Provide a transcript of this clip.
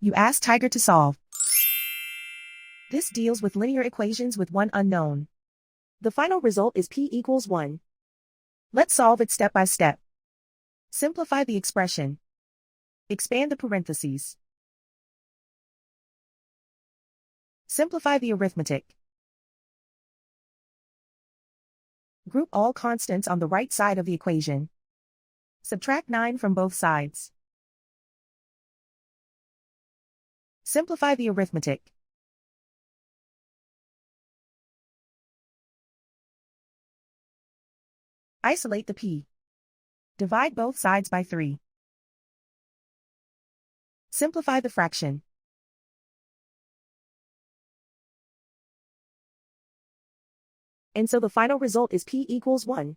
You ask Tiger to solve. This deals with linear equations with one unknown. The final result is p equals 1. Let's solve it step by step. Simplify the expression. Expand the parentheses. Simplify the arithmetic. Group all constants on the right side of the equation. Subtract 9 from both sides. Simplify the arithmetic. Isolate the p. Divide both sides by 3. Simplify the fraction. And so the final result is p equals 1.